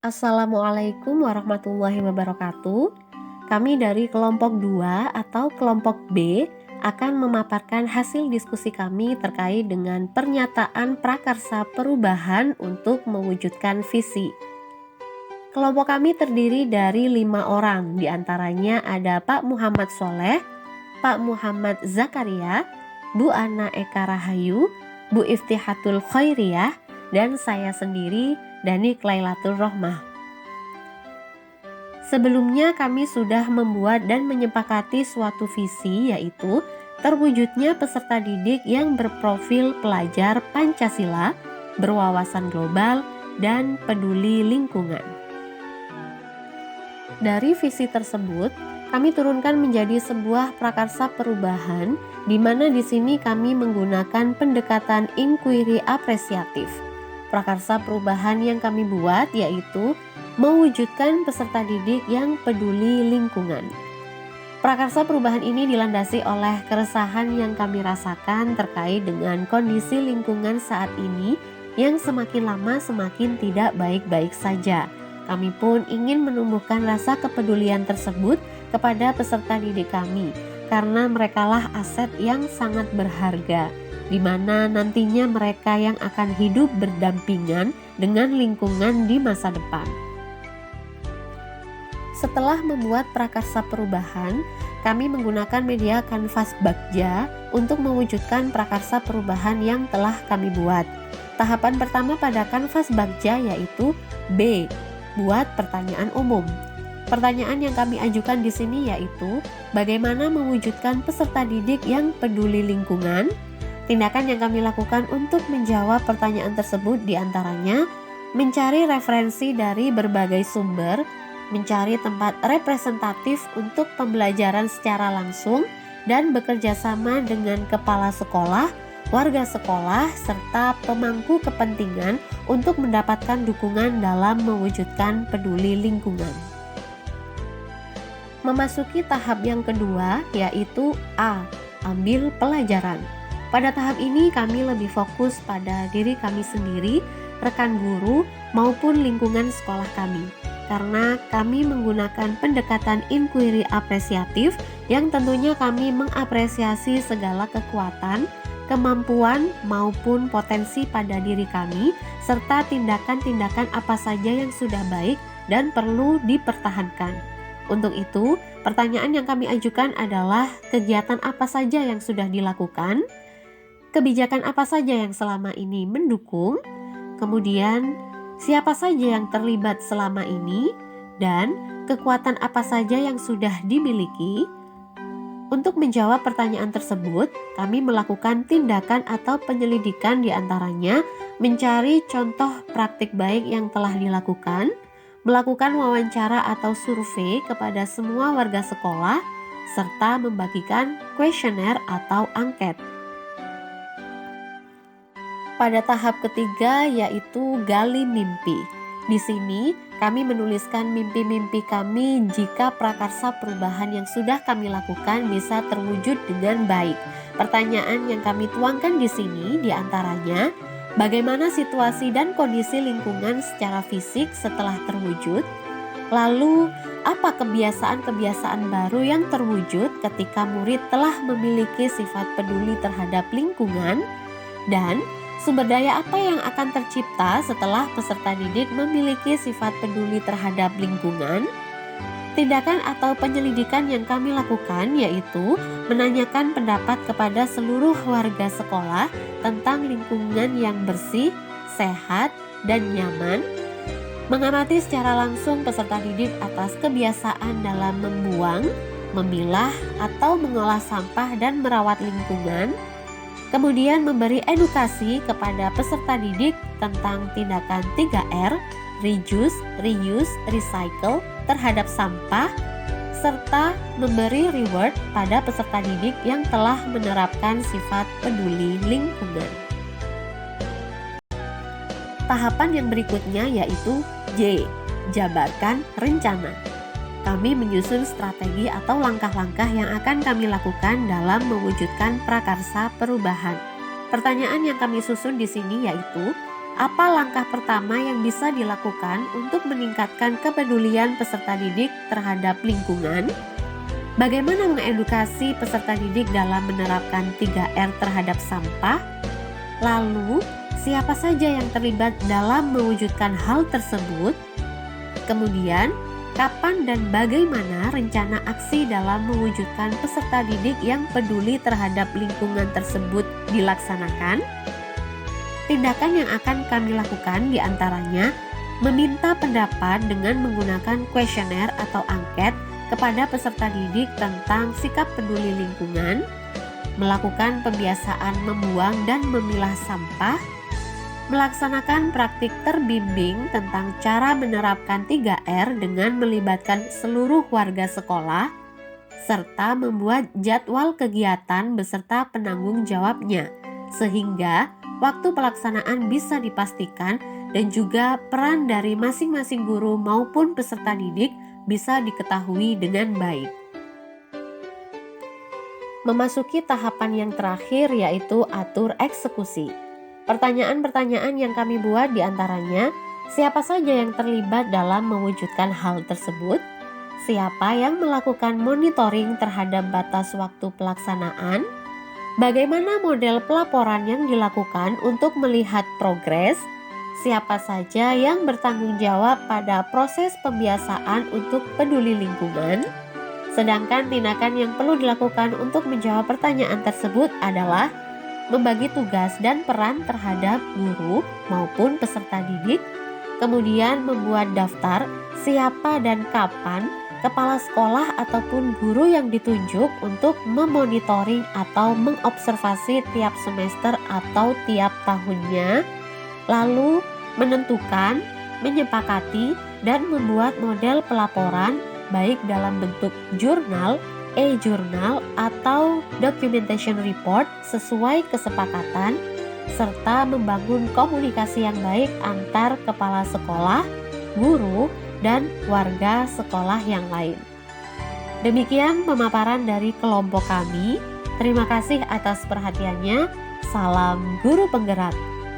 Assalamualaikum warahmatullahi wabarakatuh. Kami dari kelompok 2 atau kelompok B akan memaparkan hasil diskusi kami terkait dengan pernyataan prakarsa perubahan untuk mewujudkan visi. Kelompok kami terdiri dari 5 orang, diantaranya ada Pak Muhammad Soleh, Pak Muhammad Zakaria, Bu Ana Eka Rahayu, Bu Iftihatul Khairiyah, dan saya sendiri, Dani Klailatul Rohmah. Sebelumnya kami sudah membuat dan menyepakati suatu visi, yaitu terwujudnya peserta didik yang berprofil pelajar Pancasila, berwawasan global, dan peduli lingkungan. Dari visi tersebut, kami turunkan menjadi sebuah prakarsa perubahan, di mana di sini kami menggunakan pendekatan inquiry apresiatif. Prakarsa perubahan yang kami buat yaitu mewujudkan peserta didik yang peduli lingkungan. Prakarsa perubahan ini dilandasi oleh keresahan yang kami rasakan terkait dengan kondisi lingkungan saat ini yang semakin lama semakin tidak baik-baik saja. Kami pun ingin menumbuhkan rasa kepedulian tersebut kepada peserta didik kami, karena merekalah aset yang sangat berharga, di mana nantinya mereka yang akan hidup berdampingan dengan lingkungan di masa depan. Setelah membuat prakarsa perubahan, kami menggunakan media kanvas Bagja untuk mewujudkan prakarsa perubahan yang telah kami buat. Tahapan pertama pada kanvas Bagja yaitu B, buat pertanyaan umum. Pertanyaan yang kami ajukan di sini yaitu bagaimana mewujudkan peserta didik yang peduli lingkungan. Tindakan yang kami lakukan untuk menjawab pertanyaan tersebut diantaranya mencari referensi dari berbagai sumber, mencari tempat representatif untuk pembelajaran secara langsung, dan bekerja sama dengan kepala sekolah, warga sekolah, serta pemangku kepentingan untuk mendapatkan dukungan dalam mewujudkan peduli lingkungan. Memasuki tahap yang kedua yaitu A, ambil pelajaran. Pada tahap ini kami lebih fokus pada diri kami sendiri, rekan guru, maupun lingkungan sekolah kami. Karena kami menggunakan pendekatan inquiry apresiatif yang tentunya kami mengapresiasi segala kekuatan, kemampuan maupun potensi pada diri kami, serta tindakan-tindakan apa saja yang sudah baik dan perlu dipertahankan. Untuk itu, pertanyaan yang kami ajukan adalah kegiatan apa saja yang sudah dilakukan, kebijakan apa saja yang selama ini mendukung, kemudian siapa saja yang terlibat selama ini, dan kekuatan apa saja yang sudah dimiliki. Untuk menjawab pertanyaan tersebut, kami melakukan tindakan atau penyelidikan diantaranya mencari contoh praktik baik yang telah dilakukan, melakukan wawancara atau survei kepada semua warga sekolah, serta membagikan kuesioner atau angket. Pada tahap ketiga yaitu gali mimpi. Di sini kami menuliskan mimpi-mimpi kami jika prakarsa perubahan yang sudah kami lakukan bisa terwujud dengan baik. Pertanyaan yang kami tuangkan di sini diantaranya, bagaimana situasi dan kondisi lingkungan secara fisik setelah terwujud? Lalu, apa kebiasaan-kebiasaan baru yang terwujud ketika murid telah memiliki sifat peduli terhadap lingkungan? Dan sumber daya apa yang akan tercipta setelah peserta didik memiliki sifat peduli terhadap lingkungan? Tindakan atau penyelidikan yang kami lakukan yaitu menanyakan pendapat kepada seluruh warga sekolah tentang lingkungan yang bersih, sehat, dan nyaman, mengamati secara langsung peserta didik atas kebiasaan dalam membuang, memilah, atau mengolah sampah dan merawat lingkungan, kemudian memberi edukasi kepada peserta didik tentang tindakan 3R, reduce, reuse, recycle terhadap sampah, serta memberi reward pada peserta didik yang telah menerapkan sifat peduli lingkungan. Tahapan yang berikutnya yaitu J, jabarkan rencana. Kami menyusun strategi atau langkah-langkah yang akan kami lakukan dalam mewujudkan prakarsa perubahan. Pertanyaan yang kami susun di sini yaitu, apa langkah pertama yang bisa dilakukan untuk meningkatkan kepedulian peserta didik terhadap lingkungan? Bagaimana mengedukasi peserta didik dalam menerapkan 3R terhadap sampah? Lalu, siapa saja yang terlibat dalam mewujudkan hal tersebut? Kemudian, kapan dan bagaimana rencana aksi dalam mewujudkan peserta didik yang peduli terhadap lingkungan tersebut dilaksanakan? Tindakan yang akan kami lakukan diantaranya meminta pendapat dengan menggunakan kuesioner atau angket kepada peserta didik tentang sikap peduli lingkungan, melakukan pembiasaan membuang dan memilah sampah, melaksanakan praktik terbimbing tentang cara menerapkan 3R dengan melibatkan seluruh warga sekolah, serta membuat jadwal kegiatan beserta penanggung jawabnya, sehingga waktu pelaksanaan bisa dipastikan dan juga peran dari masing-masing guru maupun peserta didik bisa diketahui dengan baik. Memasuki tahapan yang terakhir yaitu atur eksekusi. Pertanyaan-pertanyaan yang kami buat diantaranya, siapa saja yang terlibat dalam mewujudkan hal tersebut? Siapa yang melakukan monitoring terhadap batas waktu pelaksanaan? Bagaimana model pelaporan yang dilakukan untuk melihat progres? Siapa saja yang bertanggung jawab pada proses pembiasaan untuk peduli lingkungan? Sedangkan tindakan yang perlu dilakukan untuk menjawab pertanyaan tersebut adalah membagi tugas dan peran terhadap guru maupun peserta didik, kemudian membuat daftar siapa dan kapan kepala sekolah ataupun guru yang ditunjuk untuk memonitoring atau mengobservasi tiap semester atau tiap tahunnya, lalu menentukan, menyepakati, dan membuat model pelaporan baik dalam bentuk jurnal, e-jurnal, atau documentation report sesuai kesepakatan, serta membangun komunikasi yang baik antar kepala sekolah, guru, dan warga sekolah yang lain. Demikian pemaparan dari kelompok kami. Terima kasih atas perhatiannya. Salam guru penggerak.